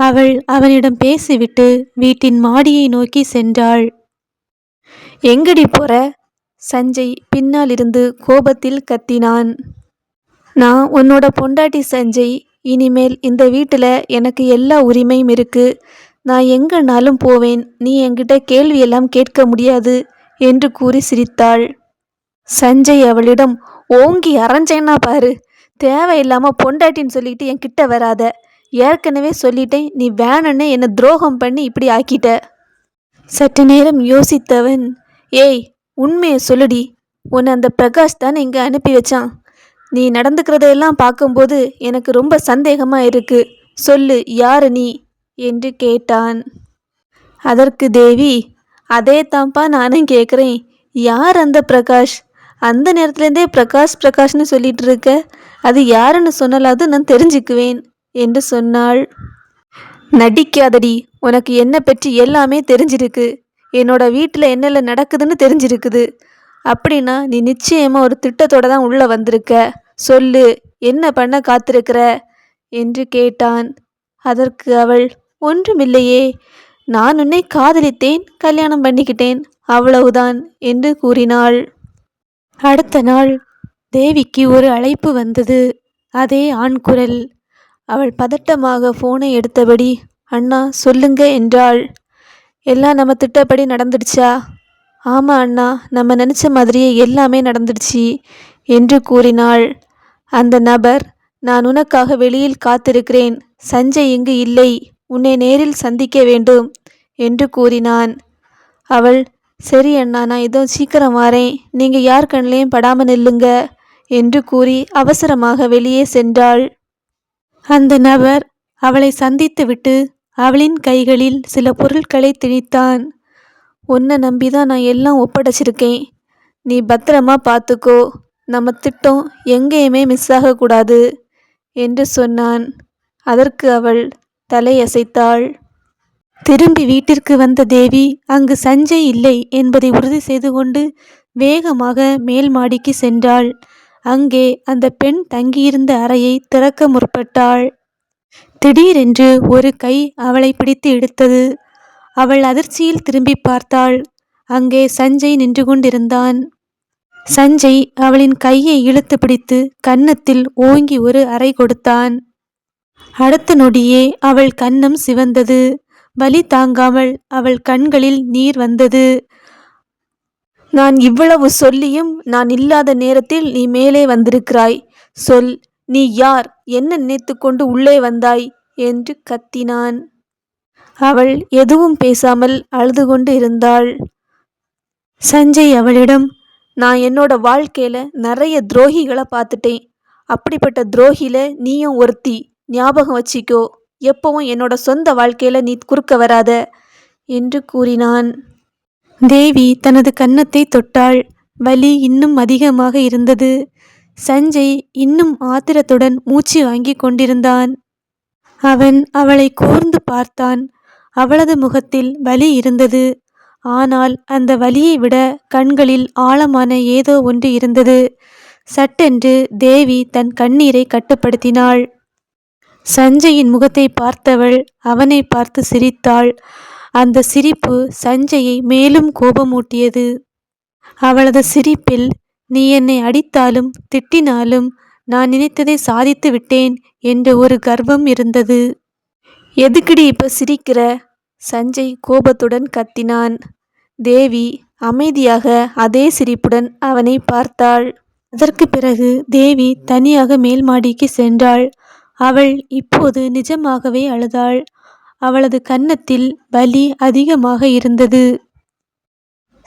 அவள் அவனிடம் பேசிவிட்டு வீட்டின் மாடியை நோக்கி சென்றாள். எங்கடி போற? சஞ்சய் பின்னால் இருந்து கோபத்தில் கத்தினான். நான் உன்னோட பொண்டாட்டி சஞ்சய். இனிமேல் இந்த வீட்டில் எனக்கு எல்லா உரிமையும் இருக்கு. நான் எங்கனாலும் போவேன். நீ என்கிட்ட கேள்வியெல்லாம் கேட்க முடியாது என்று கூறி சிரித்தாள். சஞ்சய் அவளிடம், ஓங்கி அரைஞ்சேன்னா பாரு. தேவையில்லாமல் பொண்டாட்டின்னு சொல்லிட்டு என் கிட்ட வராத. ஏற்கனவே சொல்லிட்டேன், நீ வேணுன்னு என்னை துரோகம் பண்ணி இப்படி ஆக்கிட்ட. சற்று நேரம் யோசித்தவன், ஏய் உண்மையை சொல்லுடி. உன்னை அந்த பிரகாஷ் தானே இங்கே அனுப்பி வச்சான். நீ நடந்துக்கிறதையெல்லாம் பார்க்கும்போது எனக்கு ரொம்ப சந்தேகமாக இருக்கு. சொல்லு, யாரு நீ என்று கேட்டான். அதற்கு தேவி, அதே தான்ப்பா நானும் கேட்குறேன். யார் அந்த பிரகாஷ்? அந்த நேரத்துலேருந்தே பிரகாஷ் பிரகாஷ்னு சொல்லிட்டு இருக்க. அது யாருன்னு சொன்னாலாவது நான் தெரிஞ்சுக்குவேன் என்று சொன்னாள். நடிக்காதடி. உனக்கு என்னை பற்றி எல்லாமே தெரிஞ்சிருக்கு. என்னோட வீட்டில் என்னெல்லாம் நடக்குதுன்னு தெரிஞ்சிருக்குது. அப்படின்னா நீ நிச்சயமாக ஒரு திட்டத்தோடு தான் உள்ளே வந்திருக்க. சொல்லு, என்ன பண்ண காத்திருக்கிற என்று கேட்டான். அதற்கு அவள், ஒன்றுமில்லையே, நான் உன்னை காதலித்தேன், கல்யாணம் பண்ணிக்கிட்டேன், அவ்வளவுதான் என்று கூறினாள். அடுத்த நாள் தேவிக்கு ஒரு அழைப்பு வந்தது. அதே ஆண் குரல். அவள் பதட்டமாக ஃபோனை எடுத்தபடி, அண்ணா சொல்லுங்க என்றாள். எல்லாம் நம்ம திட்டப்படி நடந்துடுச்சா? ஆமாம் அண்ணா, நம்ம நினச்ச மாதிரியே எல்லாமே நடந்துடுச்சு என்று கூறினாள். அந்த நபர், நான் உனக்காக வெளியில் காத்திருக்கிறேன். சஞ்சய் இங்கு இல்லை. உன்னை நேரில் சந்திக்க வேண்டும் என்று கூறினான். அவள், சரி அண்ணா, நான் இதோ சீக்கிரம் வாரேன். நீங்கள் யார் கண்ணிலையும் படாமல் நில்லுங்க என்று கூறி அவசரமாக வெளியே சென்றாள். அந்த நபர் அவளை சந்தித்துவிட்டு அவளின் கைகளில் சில பொருட்களை திணித்தான். உன்னை நம்பிதான் நான் எல்லாம் ஒப்படைச்சிருக்கேன். நீ பத்திரமா பார்த்துக்கோ. நம்ம திட்டம் எங்கேயுமே மிஸ் ஆகக்கூடாது என்று சொன்னான். அதற்கு அவள் தலையசைத்தாள். திரும்பி வீட்டிற்கு வந்த தேவி அங்கு சஞ்சய் இல்லை என்பதை உறுதி செய்து கொண்டு வேகமாக மேல் மாடிக்கு சென்றாள். அங்கே அந்த பெண் தங்கியிருந்த அறையை திறக்க முற்பட்டாள். திடீரென்று ஒரு கை அவளை பிடித்து இழுத்தது. அவள் அதிர்ச்சியில் திரும்பி பார்த்தாள். அங்கே சஞ்சய் நின்று கொண்டிருந்தான். சஞ்சய் அவளின் கையை இழுத்து பிடித்து கன்னத்தில் ஓங்கி ஒரு அறை கொடுத்தான். அடுத்த நொடியே அவள் கன்னம் சிவந்தது. வலி தாங்காமல் அவள் கண்களில் நீர் வந்தது. நான் இவ்வளவு சொல்லியும் நான் இல்லாத நேரத்தில் நீ மேலே வந்திருக்கிறாய். சொல், நீ யார்? என்ன நினைத்து கொண்டு உள்ளே வந்தாய் என்று கத்தினான். அவள் எதுவும் பேசாமல் அழுது கொண்டு இருந்தாள். சஞ்சய் அவளிடம், நான் என்னோட வாழ்க்கையில நிறைய துரோகிகளை பார்த்துட்டேன். அப்படிப்பட்ட துரோகியில நீயும் ஒருத்தி. ஞாபகம் வச்சிக்கோ. எப்பவும் என்னோட சொந்த வாழ்க்கையில நீ குறுக்க வராத என்று கூறினான். தேவி தனது கன்னத்தை தொட்டாள். வலி இன்னும் அதிகமாக இருந்தது. சஞ்சய் இன்னும் ஆத்திரத்துடன் மூச்சு வாங்கி கொண்டிருந்தான். அவன் அவளை கூர்ந்து பார்த்தான். அவளது முகத்தில் வலி இருந்தது. ஆனால் அந்த வலியை விட கண்களில் ஆழமான ஏதோ ஒன்று இருந்தது. சட்டென்று தேவி தன் கண்ணீரை கட்டுப்படுத்தினாள். சஞ்சயின் முகத்தை பார்த்தவள் அவனை பார்த்து சிரித்தாள். அந்த சிரிப்பு சஞ்சயை மேலும் கோபமூட்டியது. அவளது சிரிப்பில், நீ என்னை அடித்தாலும் திட்டினாலும் நான் நினைத்ததை சாதித்து விட்டேன் என்ற ஒரு கர்வம் இருந்தது. எதுக்குடி இப்ப சிரிக்கிற? சஞ்சய் கோபத்துடன் கத்தினான். தேவி அமைதியாக அதே சிரிப்புடன் அவனை பார்த்தாள். அதற்கு பிறகு தேவி தனியாக மேல் மாடிக்கு சென்றாள். அவள் இப்போது நிஜமாகவே அழுதாள். அவளது கன்னத்தில் வலி அதிகமாக இருந்தது.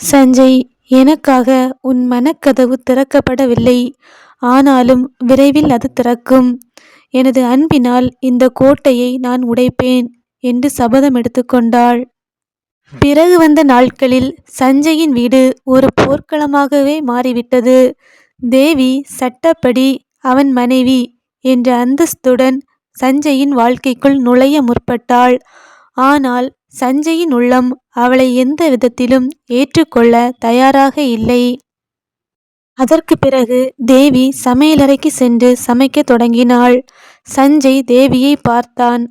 சஞ்சய், எனக்காக உன் மனக்கதவு திறக்கப்படவில்லை. ஆனாலும் விரைவில் அது திறக்கும். எனது அன்பினால் இந்த கோட்டையை நான் உடைப்பேன் என்று சபதம் எடுத்துக்கொண்டாள். பிறகு வந்த நாட்களில் சஞ்சயின் வீடு ஒரு போர்க்களமாகவே மாறிவிட்டது. தேவி சட்டப்படி அவன் மனைவி என்ற அந்தஸ்துடன் சஞ்சயின் வாழ்க்கைக்குள் நுழைய முற்பட்டாள். ஆனால் சஞ்சயின் உள்ளம் அவளை எந்த விதத்திலும் ஏற்றுக்கொள்ள தயாராக இல்லை. அதற்கு பிறகு தேவி சமையலறைக்கு சென்று சமைக்க தொடங்கினாள். சஞ்சய் தேவியை பார்த்தான்.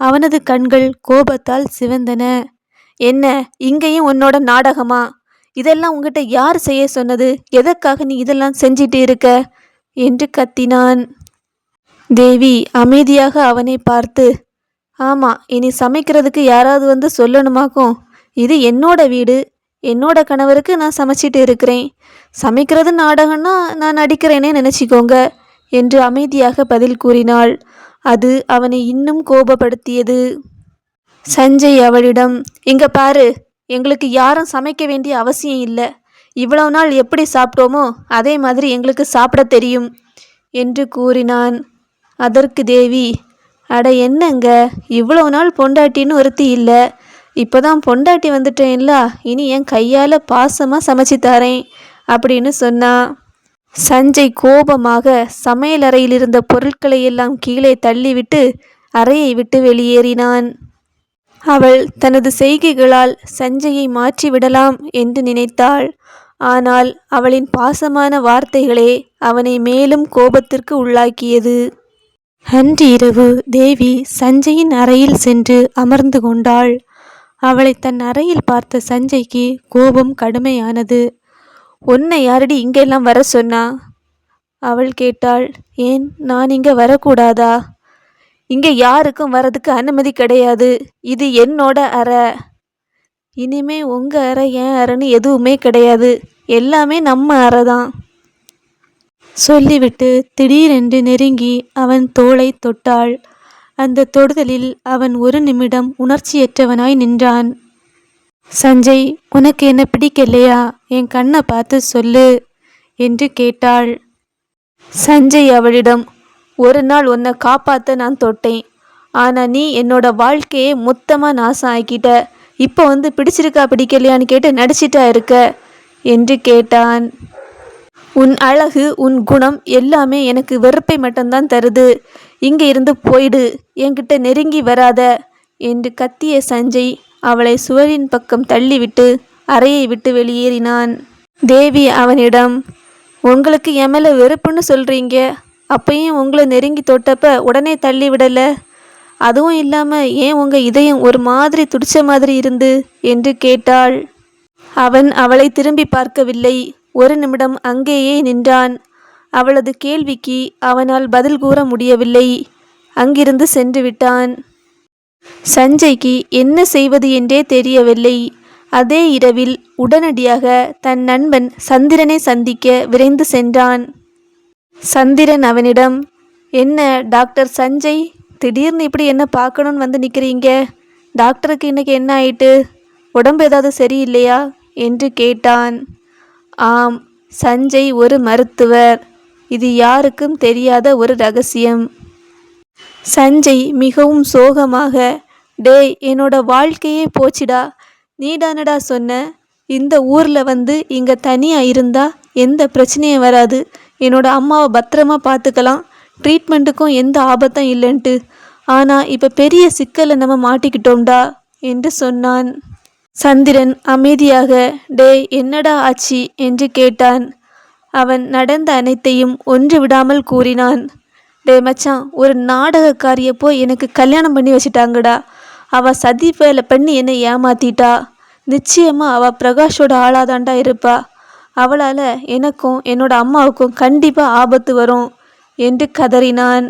அவனது கண்கள் கோபத்தால் சிவந்தன. என்ன, இங்கேயும் உன்னோட நாடகமா? இதெல்லாம் உங்ககிட்ட யார் செய்ய சொன்னது? எதற்காக நீ இதெல்லாம் செஞ்சிட்டு இருக்க என்று கத்தினான். தேவி அமைதியாக அவனை பார்த்து, ஆமா, இனி சமைக்கிறதுக்கு யாராவது வந்து சொல்லணுமாக்கும்? இது என்னோட வீடு. என்னோட கணவருக்கு நான் சமைச்சிட்டு இருக்கிறேன். சமைக்கிறது நாடகம்னா நான் நடிக்கிறேனே நினச்சிக்கோங்க என்று அமைதியாக பதில் கூறினாள். அது அவனை இன்னும் கோபப்படுத்தியது. சஞ்சய் அவளிடம், இங்க பாரு, எங்களுக்கு யாரும் சமைக்க வேண்டிய அவசியம் இல்லை. இவ்வளவு நாள் எப்படி சாப்பிட்டோமோ அதே மாதிரி எங்களுக்கு சாப்பிட தெரியும் என்று கூறினான். அதற்கு தேவி, அட என்னங்க, இவ்வளவு நாள் பொண்டாட்டின்னு ஒருத்தி இல்லை, இப்போதான் பொண்டாட்டி வந்துட்டேன்ல, இனி என் கையால் பாசமாக சமைச்சு தரேன் அப்படின்னு சொன்னா. சஞ்சய் கோபமாக சமையலறையில் இருந்த பொருட்களை எல்லாம் கீழே தள்ளிவிட்டு அறையை விட்டு வெளியேறினான். அவள் தனது செய்கைகளால் சஞ்சயை மாற்றிவிடலாம் என்று நினைத்தாள். ஆனால் அவளின் பாசமான வார்த்தைகளே அவனை மேலும் கோபத்திற்கு உள்ளாக்கியது. அன்று இரவு தேவி சஞ்சயின் அறையில் சென்று அமர்ந்து கொண்டாள். அவளை தன் அறையில் பார்த்த சஞ்சய்க்கு கோபம் கடுமையானது. உன்னை யாரடி இங்கெல்லாம் வர சொன்னா? அவள் கேட்டாள். ஏன், நான் இங்கே வரக்கூடாதா? இங்கே யாருக்கும் வரதுக்கு அனுமதி கிடையாது. இது என்னோட அறை. இனிமே உங்கள் அறை என் அறைன்னு எதுவுமே கிடையாது. எல்லாமே நம்ம அறை தான் சொல்லிவிட்டு திடீரென்று நெருங்கி அவன் தோளை தொட்டாள். அந்த தொடுதலில் அவன் ஒரு நிமிடம் உணர்ச்சியற்றவனாய் நின்றான். சஞ்சய், உனக்கு என்ன பிடிக்கலையா? என் கண்ணை பார்த்து சொல்லு என்று கேட்டாள். சஞ்சய் அவளிடம், ஒரு நாள் உன்னை காப்பாற்ற நான் தொட்டேன். ஆனால் நீ என்னோட வாழ்க்கையை மொத்தமாக நாசம் ஆக்கிட்ட. இப்போ வந்து பிடிச்சிருக்கா பிடிக்கலையான்னு கேட்டு நடிச்சிட்டா இருக்க என்று கேட்டான். உன் அழகு, உன் குணம் எல்லாமே எனக்கு வெறுப்பை மட்டும்தான் தருது. இங்கே இருந்து போயிடு, என்கிட்ட நெருங்கி வராத என்று கத்திய சஞ்சய் அவளை சுவரின் பக்கம் தள்ளிவிட்டு அறையை விட்டு வெளியேறினான். தேவி அவனிடம், உங்களுக்கு என் மேலே வெறுப்புன்னு சொல்கிறீங்க, அப்பையும் உங்களை நெருங்கி தொட்டப்ப உடனே தள்ளி விடலை? அதுவும் இல்லாமல் ஏன் உங்கள் இதயம் ஒரு மாதிரி துடிச்ச மாதிரி இருந்து என்று கேட்டாள். அவன் அவளை திரும்பி பார்க்கவில்லை. ஒரு நிமிடம் அங்கேயே நின்றான். அவளது கேள்விக்கு அவனால் பதில் கூற முடியவில்லை. அங்கிருந்து சென்று விட்டான். சஞ்சய்க்கு என்ன செய்வது என்றே தெரியவில்லை. அதே இரவில் உடனடியாக தன் நண்பன் சந்திரனை சந்திக்க விரைந்து சென்றான். சந்திரன் அவனிடம், என்ன டாக்டர் சஞ்சய், திடீர்னு இப்படி என்ன பார்க்கணுன்னு வந்து நிற்கிறீங்க? டாக்டருக்கு இன்னைக்கு என்ன ஆயிட்டு? உடம்பு ஏதாவது சரியில்லையா என்று கேட்டான். ஆம், சஞ்சய் ஒரு மருத்துவர். இது யாருக்கும் தெரியாத ஒரு ரகசியம். சஞ்சய் மிகவும் சோகமாக, டேய், என்னோட வாழ்க்கையே போச்சுடா. நீடானடா சொன்ன, இந்த ஊரில் வந்து இங்கே தனியாக இருந்தால் எந்த பிரச்சனையும் வராது, என்னோட அம்மாவை பத்திரமா பார்த்துக்கலாம், ட்ரீட்மெண்ட்டுக்கும் எந்த ஆபத்தும் இல்லைன்ட்டு. ஆனால் இப்போ பெரிய சிக்கலை நம்ம மாட்டிக்கிட்டோம்டா என்று சொன்னான். சந்திரன் அமைதியாக, டேய் என்னடா ஆச்சு என்று கேட்டான். அவன் நடந்த அனைத்தையும் ஒன்று விடாமல் கூறினான். டே மச்சான், ஒரு நாடகக்காரியை போய் எனக்கு கல்யாணம் பண்ணி வச்சிட்டாங்கடா. அவள் சதி வேலை பண்ணி என்னை ஏமாத்திட்டா. நிச்சயமாக அவள் பிரகாஷோட ஆளாதாண்டா இருப்பா. அவளால் எனக்கும் என்னோட அம்மாவுக்கும் கண்டிப்பாக ஆபத்து வரும் என்று கதறினான்.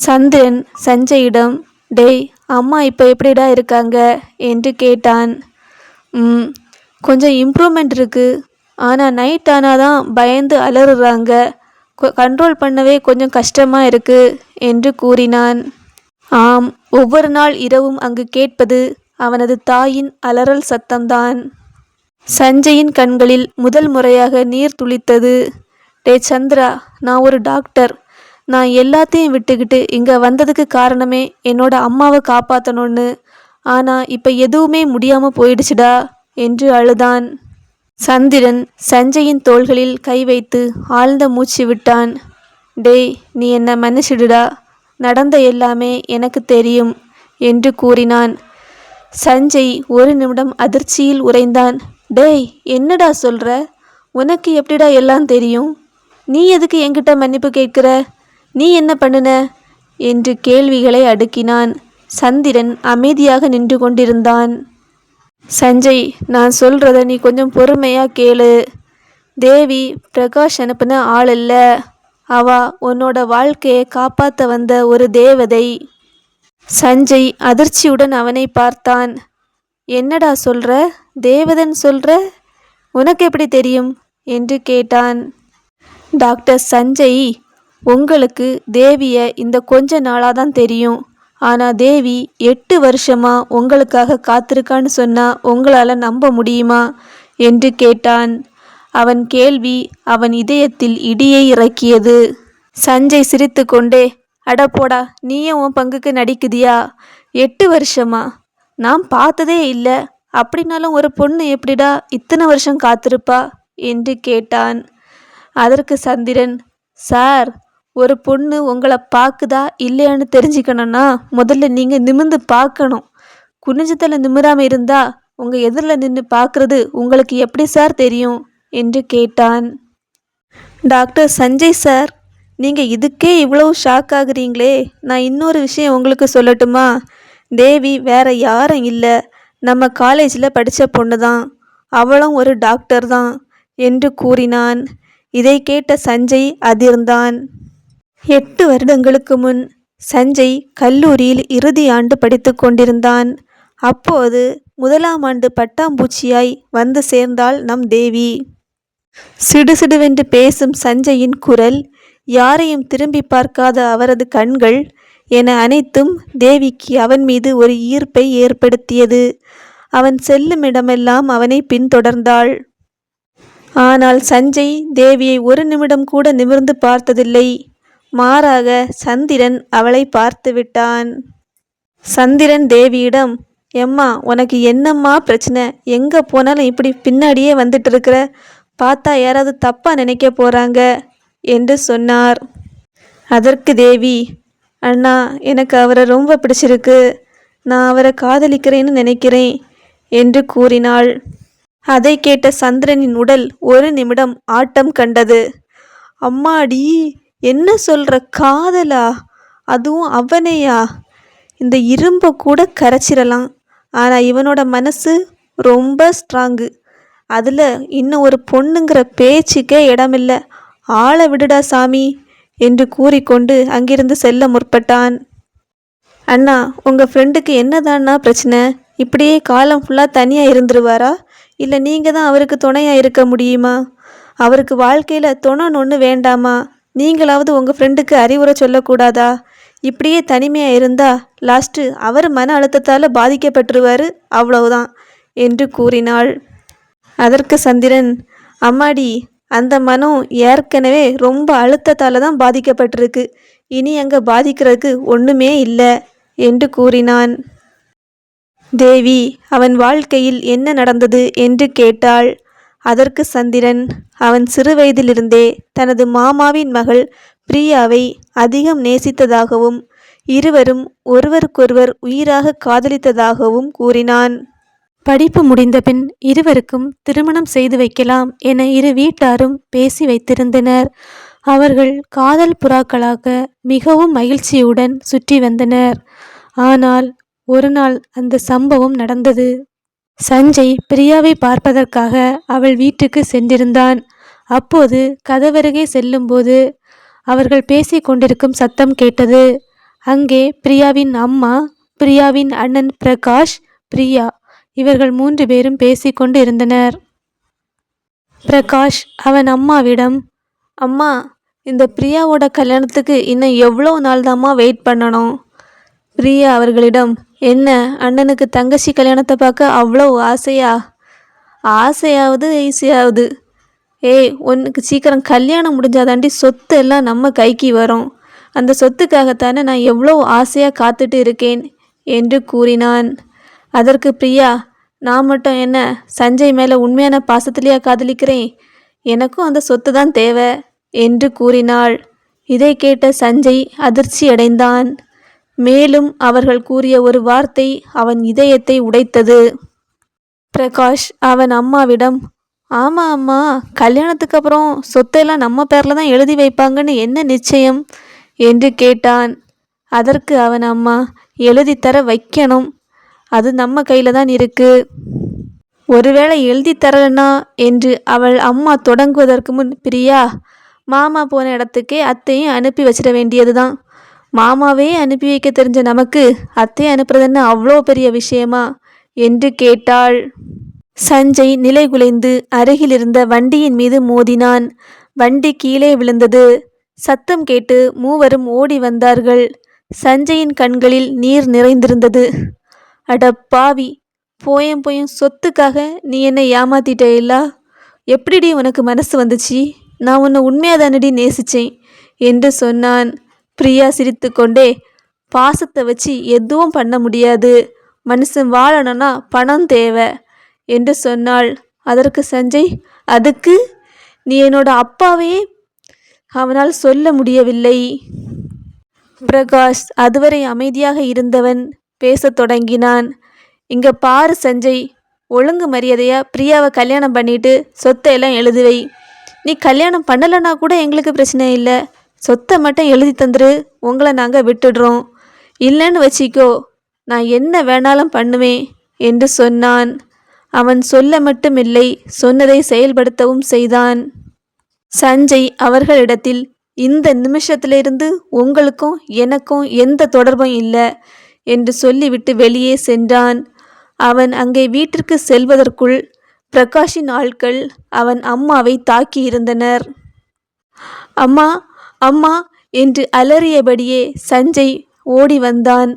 சந்திரன் சஞ்சயிடம், டேய் அம்மா இப்போ எப்படிடா இருக்காங்க என்று கேட்டான். கொஞ்சம் இம்ப்ரூவ்மெண்ட் இருக்குது. ஆனால் நைட் ஆனால் தான் பயந்து அலறுறாங்க. கண்ட்ரோல் பண்ணவே கொஞ்சம் கஷ்டமாக இருக்குது என்று கூறினான். ஆம், ஒவ்வொரு நாள் இரவும் அங்கு கேட்பது அவனது தாயின் அலறல் சத்தம்தான். சஞ்சயின் கண்களில் முதல் முறையாக நீர் துளித்தது. டே சந்திரா, நான் ஒரு டாக்டர். நான் எல்லாத்தையும் விட்டுக்கிட்டு இங்கே வந்ததுக்கு காரணமே என்னோட அம்மாவை காப்பாற்றணும்னு. ஆனால் இப்போ எதுவுமே முடியாமல் போயிடுச்சுடா என்று அழுதான். சந்திரன் சஞ்சயின் தோள்களில் கை வைத்து ஆழ்ந்த மூச்சு விட்டான். டேய், நீ என்னை மன்னிச்சிடுடா, நடந்த எல்லாமே எனக்கு தெரியும் என்று கூறினான். சஞ்சய் ஒரு நிமிடம் அதிர்ச்சியில் உறைந்தான். டேய் என்னடா சொல்கிற? உனக்கு எப்படிடா எல்லாம் தெரியும்? நீ எதுக்கு என்கிட்ட மன்னிப்பு கேட்கிற? நீ என்ன பண்ணுன என்று கேள்விகளை அடுக்கினான். சந்திரன் அமைதியாக நின்று கொண்டிருந்தான். சஞ்சய், நான் சொல்றத நீ கொஞ்சம் பொறுமையா கேளு. தேவி பிரகாஷ் அனுப்பின ஆள் இல்ல. அவ உன்னோட வாழ்க்கையை காப்பாற்ற வந்த ஒரு தேவதை. சஞ்சய் அதிர்ச்சியுடன் அவனை பார்த்தான். என்னடா சொல்ற? தேவதன் சொல்ற? உனக்கு எப்படி தெரியும் என்று கேட்டான். டாக்டர் சஞ்சய், உங்களுக்கு தேவியை இந்த கொஞ்ச நாளாக தான் தெரியும். ஆனால் தேவி 8 வருஷமா உங்களுக்காக காத்திருக்கான்னு சொன்னா உங்களால் நம்ப முடியுமா என்று கேட்டான். அவன் கேள்வி அவன் இதயத்தில் இடியை இறக்கியது. சஞ்சய் சிரித்து கொண்டே, அடப்போடா, நீயும் உன் பங்குக்கு நடிக்குதியா? 8 வருஷமா? நான் பார்த்ததே இல்லை. அப்படின்னாலும் ஒரு பொண்ணு எப்படிடா இத்தனை வருஷம் காத்திருப்பா என்று கேட்டான். அதற்கு சந்திரன், சார், ஒரு பொண்ணு உங்களை பார்க்குதா இல்லையான்னு தெரிஞ்சுக்கணும்னா முதல்ல நீங்கள் நிமிர்ந்து பார்க்கணும். குனிஞ்சத்தில் நிமிராமல் இருந்தா உங்கள் எதிரில் நின்று பார்க்குறது உங்களுக்கு எப்படி சார் தெரியும் என்று கேட்டான். டாக்டர் சஞ்சய் சார், நீங்கள் இதுக்கே இவ்வளோ ஷாக் ஆகுறீங்களே, நான் இன்னொரு விஷயம் உங்களுக்கு சொல்லட்டுமா? தேவி வேற யாரும் இல்லை, நம்ம காலேஜில் படித்த பொண்ணு தான். அவளும் ஒரு டாக்டர் தான் என்று கூறினான். இதை கேட்ட சஞ்சய் அதிர்ந்தான். 8 வருடங்களுக்கு முன் சஞ்சய் கல்லூரியில் இறுதி ஆண்டு படித்து கொண்டிருந்தான். அப்போது 1ஆம் ஆண்டு பட்டாம்பூச்சியாய் வந்து சேர்ந்தாள் நம் தேவி. சிடுசிடுவென்று பேசும் சஞ்சயின் குரல், யாரையும் திரும்பி பார்க்காத அவரது கண்கள் என அனைத்தும் தேவிக்கு அவன் மீது ஒரு ஈர்ப்பை ஏற்படுத்தியது. அவன் செல்லும் இடமெல்லாம் அவனை பின்தொடர்ந்தாள். ஆனால் சஞ்சய் தேவியை ஒரு நிமிடம் கூட நிமிர்ந்து பார்த்ததில்லை. மாறாக சந்திரன் அவளை பார்த்து விட்டான். சந்திரன் தேவியிடம், எம்மா, உனக்கு என்னம்மா பிரச்சனை? எங்கே போனாலும் இப்படி பின்னாடியே வந்துட்டு இருக்கிற? பார்த்தா யாராவது தப்பாக நினைக்க போகிறாங்க என்று சொன்னார். அதற்கு தேவி, அண்ணா, எனக்கு அவரை ரொம்ப பிடிச்சிருக்கு. நான் அவரை காதலிக்கிறேன்னு நினைக்கிறேன் என்று கூறினாள். அதை கேட்ட சந்திரனின் உடல் ஒரு நிமிடம் ஆட்டம் கண்டது. அம்மாடி, என்ன சொல்கிற? காதலா? அதுவும் அவனையா? இந்த இரும்பை கூட கரைச்சிடலாம். ஆனால் இவனோட மனசு ரொம்ப ஸ்ட்ராங்கு. அதில் இன்னும் ஒரு பொண்ணுங்கிற பேச்சுக்கே இடமில்லை. ஆளை விடுடா சாமி என்று கூறிக்கொண்டு அங்கிருந்து செல்ல முற்பட்டான். அண்ணா, உங்கள் ஃப்ரெண்டுக்கு என்னதான்னா பிரச்சனை? இப்படியே காலம் ஃபுல்லாக தனியாக இருந்துருவாரா? இல்லை நீங்கள் தான் அவருக்கு துணையாக இருக்க முடியுமா? அவருக்கு வாழ்க்கையில் துணைன்னு ஒன்று வேண்டாமா? நீங்களாவது உங்கள் ஃப்ரெண்டுக்கு அறிவுரை சொல்லக்கூடாதா? இப்படியே தனிமையாக இருந்தால் லாஸ்ட்டு அவர் மன அழுத்தத்தால் பாதிக்கப்பட்டுருவார், அவ்வளவுதான் என்று கூறினாள். அதற்கு சந்திரன், அம்மாடி, அந்த மனம் ஏற்கனவே ரொம்ப அழுத்தத்தால் தான் பாதிக்கப்பட்டிருக்கு. இனி அங்கே பாதிக்கிறதுக்கு ஒன்றுமே இல்லை என்று கூறினான். தேவி அவன் வாழ்க்கையில் என்ன நடந்தது என்று கேட்டாள். அதற்கு சந்திரன், அவன் சிறுவயதிலிருந்தே தனது மாமாவின் மகள் பிரியாவை அதிகம் நேசித்ததாகவும் இருவரும் ஒருவருக்கொருவர் உயிராக காதலித்ததாகவும் கூறினான். படிப்பு முடிந்தபின் இருவருக்கும் திருமணம் செய்து வைக்கலாம் என இரு வீட்டாரும் பேசி வைத்திருந்தனர். அவர்கள் காதல் புறாக்களாக மிகவும் மகிழ்ச்சியுடன் சுற்றி வந்தனர். ஆனால் ஒரு நாள் அந்த சம்பவம் நடந்தது. சஞ்சய் பிரியாவை பார்ப்பதற்காக அவள் வீட்டுக்கு சென்றிருந்தான். அப்போது கதவருகே செல்லும்போது அவர்கள் பேசிக் கொண்டிருக்கும் சத்தம் கேட்டது. அங்கே பிரியாவின் அம்மா, பிரியாவின் அண்ணன் பிரகாஷ், பிரியா இவர்கள் 3 பேரும் பேசிக்கொண்டு இருந்தனர். பிரகாஷ் அவன் அம்மாவிடம், அம்மா, இந்த பிரியாவோட கல்யாணத்துக்கு இன்னும் எவ்வளோ நாள் தாம்மா வெயிட் பண்ணணும்? பிரியா அவர்களிடம், என்ன அண்ணனுக்கு தங்கச்சி கல்யாணத்தை பார்க்க அவ்வளோ ஆசையா? ஆசையாவது ஈஸியாவது. ஏய், உனக்கு சீக்கிரம் கல்யாணம் முடிஞ்சாதாண்டி சொத்து எல்லாம் நம்ம கைக்கு வரும். அந்த சொத்துக்காகத்தானே நான் எவ்வளோ ஆசையாக காத்துட்டு இருக்கேன் என்று கூறினான். அதற்கு பிரியா, நான் மட்டும் என்ன சஞ்சய் மேலே உண்மையான பாசத்திலேயே காதலிக்கிறேன்? எனக்கும் அந்த சொத்து தான் தேவை என்று கூறினாள். இதை கேட்ட சஞ்சய் அதிர்ச்சி அடைந்தான். மேலும் அவர்கள் கூறிய ஒரு வார்த்தை அவன் இதயத்தை உடைத்தது. பிரகாஷ் அவன் அம்மாவிடம், ஆமாம் அம்மா, கல்யாணத்துக்கு அப்புறம் சொத்தையெல்லாம் நம்ம பேரில் தான் எழுதி வைப்பாங்கன்னு என்ன நிச்சயம் என்று கேட்டான். அதற்கு அவன் அம்மா, எழுதித்தர வைக்கணும். அது நம்ம கையில் தான் இருக்கு. ஒருவேளை எழுதி தரலனா என்று அவள் அம்மா தொடங்குவதற்கு முன், பிரியா, மாமா போன இடத்துக்கே அத்தையும் அனுப்பி வச்சிட வேண்டியது தான். மாமாவே அனுப்பி வைக்க தெரிஞ்ச நமக்கு அத்தையை அனுப்புறதுன்னு அவ்வளோ பெரிய விஷயமா என்று கேட்டாள். சஞ்சய் நிலைகுலைந்து அருகில் இருந்த வண்டியின் மீது மோதினான். வண்டி கீழே விழுந்தது. சத்தம் கேட்டு மூவரும் ஓடி வந்தார்கள். சஞ்சயின் கண்களில் நீர் நிறைந்திருந்தது. அட பாவி, போயும் சொத்துக்காக நீ என்னை ஏமாத்திட்டேயில்லா? எப்படிடி உனக்கு மனசு வந்துச்சு? நான் உன்னை உண்மையாதானடி நேசித்தேன் என்று சொன்னான். பிரியா சிரித்து கொண்டே, பாசத்தை வச்சு எதுவும் பண்ண முடியாது, மனுஷன் வாழணும்னா பணம் தேவை என்று சொன்னாள். அதற்கு சஞ்சய், அதுக்கு நீ என்னோட அப்பாவையே அவனால் சொல்ல முடியவில்லை. பிரகாஷ் அதுவரை அமைதியாக இருந்தவன் பேசத் தொடங்கினான். இங்க பாரு சஞ்சய், ஒழுங்கு மரியாதையா பிரியாவை கல்யாணம் பண்ணிட்டு சொத்தை எல்லாம் எழுதி வை. நீ கல்யாணம் பண்ணலைன்னா கூட எங்களுக்கு பிரச்சனை இல்லை. சொத்தை மட்டும் எழுதி தந்துரு, உங்களை நாங்கள் விட்டுடுறோம். இல்லைன்னு வச்சிக்கோ, நான் என்ன வேணாலும் பண்ணுவேன் என்று சொன்னான். அவன் சொல்ல மட்டுமில்லை, சொன்னதை செயல்படுத்தவும் செய்தான். சஞ்சய் அவர்களிடத்தில், இந்த நிமிஷத்திலிருந்து உங்களுக்கும் எனக்கும் எந்த தொடர்பும் இல்லை என்று சொல்லிவிட்டு வெளியே சென்றான். அவன் அங்கே வீட்டிற்கு செல்வதற்குள் பிரகாஷின் ஆட்கள் அவன் அம்மாவை தாக்கியிருந்தனர். அம்மா, அம்மா என்று அலறியபடியே சஞ்சய் ஓடி வந்தான்.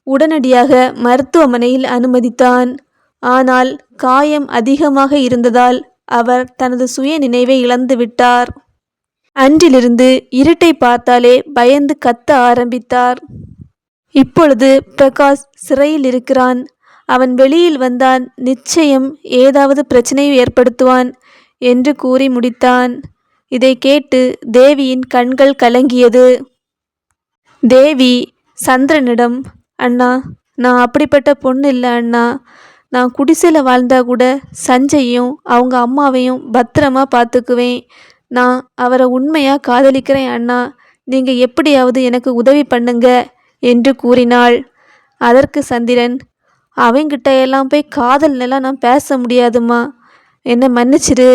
உடனடியாக மருத்துவமனையில் அனுமதித்தான். ஆனால் காயம் அதிகமாக இருந்ததால் அவர் தனது சுய நினைவை இழந்து விட்டார். அன்றிலிருந்து இருட்டை பார்த்தாலே பயந்து கத்த ஆரம்பித்தார். இப்பொழுது பிரகாஷ் சிறையில் இருக்கிறான். அவன் வெளியில் வந்தான், நிச்சயம் ஏதாவது பிரச்சனை ஏற்படுத்துவான் என்று கூறி முடித்தான். இதை கேட்டு தேவியின் கண்கள் கலங்கியது. தேவி சந்திரனிடம், அண்ணா, நான் அப்படிப்பட்ட பொண்ணு இல்லை அண்ணா. நான் குடிசையில் வாழ்ந்தா கூட சஞ்சையும் அவங்க அம்மாவையும் பத்திரமா பார்த்துக்குவேன். நான் அவரை உண்மையாக காதலிக்கிறேன் அண்ணா. நீங்கள் எப்படியாவது எனக்கு உதவி பண்ணுங்க என்று கூறினாள். அதற்கு சந்திரன், அவங்கிட்ட எல்லாம் போய் காதல்னெல்லாம் நான் பேச முடியாதுமா, என்னை மன்னிச்சிரு.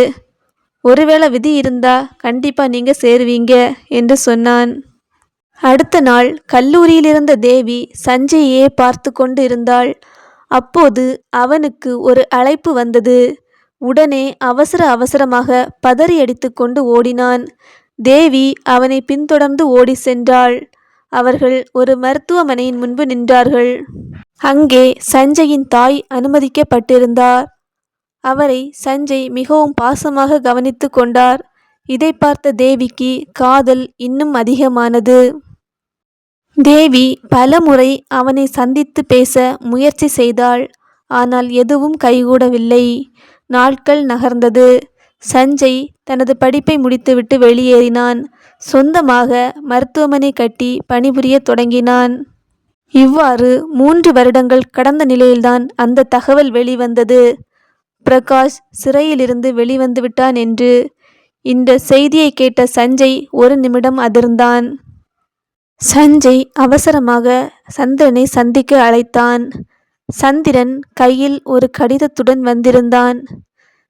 ஒருவேளை விதி இருந்தா கண்டிப்பாக நீங்கள் சேருவீங்க என்று சொன்னான். அடுத்த நாள் கல்லூரியில் இருந்த தேவி சஞ்சையே பார்த்து கொண்டு இருந்தாள். அப்போது அவனுக்கு ஒரு அழைப்பு வந்தது. உடனே அவசரமாக பதறி அடித்து கொண்டு ஓடினான். தேவி அவனை பின்தொடர்ந்து ஓடி சென்றாள். அவர்கள் ஒரு மருத்துவமனையின் முன்பு நின்றார்கள். அங்கே சஞ்சயின் தாய் அனுமதிக்கப்பட்டிருந்தார். அவரை சஞ்சய் மிகவும் பாசமாக கவனித்து கொண்டார். இதை பார்த்த தேவிக்கு காதல் இன்னும் அதிகமானது. தேவி பலமுறை அவனை சந்தித்து பேச முயற்சி செய்தாள். ஆனால் எதுவும் கைகூடவில்லை. நாட்கள் நகர்ந்தது. சஞ்சய் தனது படிப்பை முடித்துவிட்டு வெளியேறினான். சொந்தமாக மருத்துவமனை கட்டி பணிபுரிய தொடங்கினான். இவ்வாறு 3 வருடங்கள் கடந்த நிலையில்தான் அந்த தகவல் வெளிவந்தது. பிரகாஷ் சிறையிலிருந்து வெளிவந்து விட்டான் என்று. இந்த செய்தியை கேட்ட சஞ்சய் ஒரு நிமிடம் அதிர்ந்தான். சஞ்சய் அவசரமாக சந்திரனை சந்திக்க அழைத்தான். சந்திரன் கையில் ஒரு கடிதத்துடன் வந்திருந்தான்.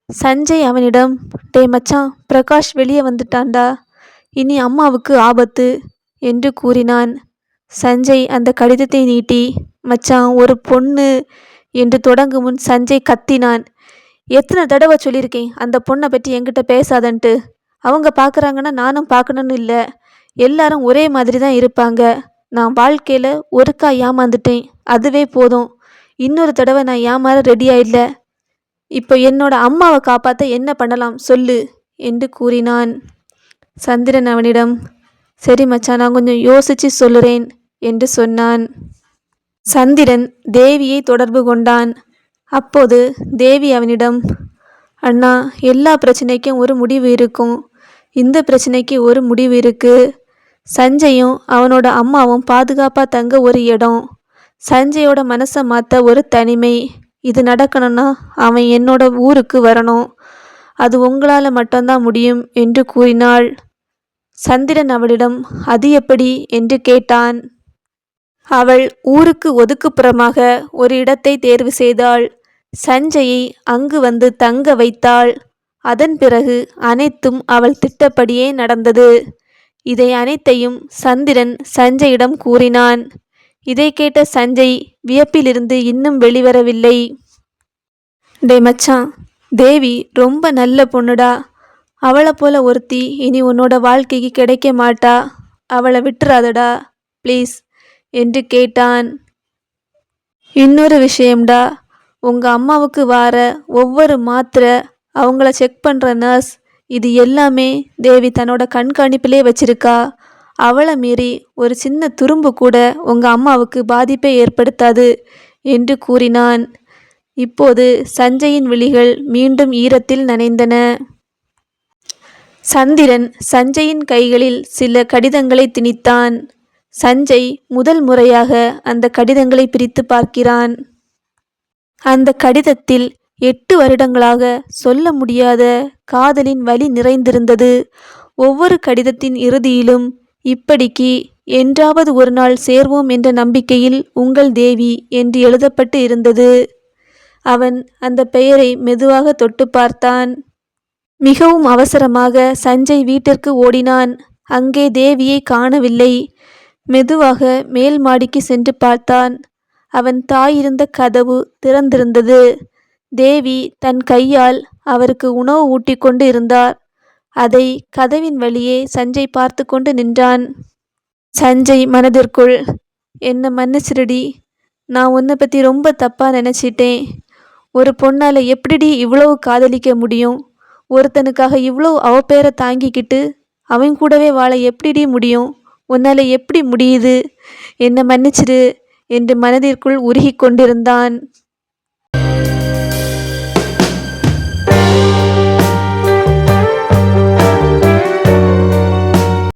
சஞ்சய் அவனிடம், டே மச்சான், பிரகாஷ் வெளியே வந்துட்டான்டா, இனி அம்மாவுக்கு ஆபத்து என்று கூறினான். சஞ்சய் அந்த கடிதத்தை நீட்டி, மச்சான், ஒரு பொண்ணு என்று தொடங்கும் முன் சஞ்சய் கத்தினான். எத்தனை தடவை சொல்லியிருக்கேன் அந்த பொண்ணை பற்றி என்கிட்ட பேசாதன்ட்டு. அவங்க பார்க்குறாங்கன்னா நானும் பார்க்கணுன்னு இல்லை. எல்லாரும் ஒரே மாதிரி தான் இருப்பாங்க. நான் வாழ்க்கையில் ஒருக்கா ஏமாந்துட்டேன், அதுவே போதும். இன்னொரு தடவை நான் ஏமாற ரெடியாக இல்லை. இப்போ என்னோட அம்மாவை காப்பாற்ற என்ன பண்ணலாம் சொல்லு என்று கூறினான். சந்திரன் அவனிடம், சரி மச்சான், நான் கொஞ்சம் யோசிச்சு சொல்லுறேன் என்று சொன்னான். சந்திரன் தேவியை தொடர்பு கொண்டான். அப்போது தேவி அவனிடம், அண்ணா, எல்லா பிரச்சனைக்கும் ஒரு முடிவு இருக்கும். இந்த பிரச்சனைக்கு ஒரு முடிவு இருக்கு. சஞ்சயும் அவனோட அம்மாவும் பாதுகாப்பாக தங்க ஒரு இடம், சஞ்சயோட மனசை மாற்ற ஒரு தனிமை. இது நடக்கணும்னா அவன் என்னோட ஊருக்கு வரணும். அது உங்களால் மட்டும்தான் முடியும் என்று கூறினாள். சந்திரன் அவளிடம், அது எப்படி என்று கேட்டான். அவள் ஊருக்கு ஒதுக்குப்புறமாக ஒரு இடத்தை தேர்வு செய்தாள். சஞ்சயை அங்கு வந்து தங்க வைத்தாள். அதன் பிறகு அனைத்தும் அவள் திட்டப்படியே நடந்தது. இதை அனைத்தையும் சந்திரன் சஞ்சயிடம் கூறினான். இதை கேட்ட சஞ்சய் வியப்பிலிருந்து இன்னும் வெளிவரவில்லை. டே மச்சான், தேவி ரொம்ப நல்ல பொண்ணுடா. அவளை போல ஒருத்தி இனி உன்னோட வாழ்க்கைக்கு கிடைக்க மாட்டா. அவளை விட்டுறாதடா ப்ளீஸ் என்று கேட்டான். இன்னொரு விஷயம்டா, உங்க அம்மாவுக்கு வார ஒவ்வொரு மாத்திரை, அவங்கள செக் பண்ணுற நர்ஸ், இது எல்லாமே தேவி தன்னோட கண்காணிப்பிலே வச்சிருக்கா. அவளை மீறி ஒரு சின்ன துரும்பு கூட உங்க அம்மாவுக்கு பாதிப்பை ஏற்படுத்தாது என்று கூறினான். இப்போது சஞ்சயின் விழிகள் மீண்டும் ஈரத்தில் நனைந்தன. சந்திரன் சஞ்சயின் கைகளில் சில கடிதங்களை திணித்தான். சஞ்சய் முதல் முறையாக அந்த கடிதங்களை பிரித்து பார்க்கிறான். அந்த கடிதத்தில் 8 வருடங்களாக சொல்ல முடியாத காதலின் வலி நிறைந்திருந்தது. ஒவ்வொரு கடிதத்தின் இறுதியிலும், இப்படிக்கு என்றாவது ஒரு நாள் சேர்வோம் என்ற நம்பிக்கையில் உங்கள் தேவி என்று எழுதப்பட்டு இருந்தது. அவன் அந்த பெயரை மெதுவாக தொட்டு பார்த்தான். மிகவும் அவசரமாக சஞ்சய் வீட்டிற்கு ஓடினான். அங்கே தேவியை காணவில்லை. மெதுவாக மேல் மாடிக்கு சென்று பார்த்தான். அவன் தாயிருந்த கதவு திறந்திருந்தது. தேவி தன் கையால் அவருக்கு உணவு ஊட்டி கொண்டு இருந்தார். அதை கதவின் வழியே சஞ்சய் பார்த்து கொண்டு நின்றான். சஞ்சய் மனதிற்குள், என்ன மன்னிச்சிருடி, நான் உன்னை பற்றி ரொம்ப தப்பாக நினச்சிட்டேன். ஒரு பொண்ணால் எப்படிடி இவ்வளவு காதலிக்க முடியும்? ஒருத்தனுக்காக இவ்வளோ அவப்பேரை தாங்கிக்கிட்டு அவன் கூடவே வாழ எப்படிடி முடியும்? உன்னால் எப்படி முடியுது? என்னை மன்னிச்சிடு என்று மனதிற்குள் உருகி கொண்டிருந்தான்.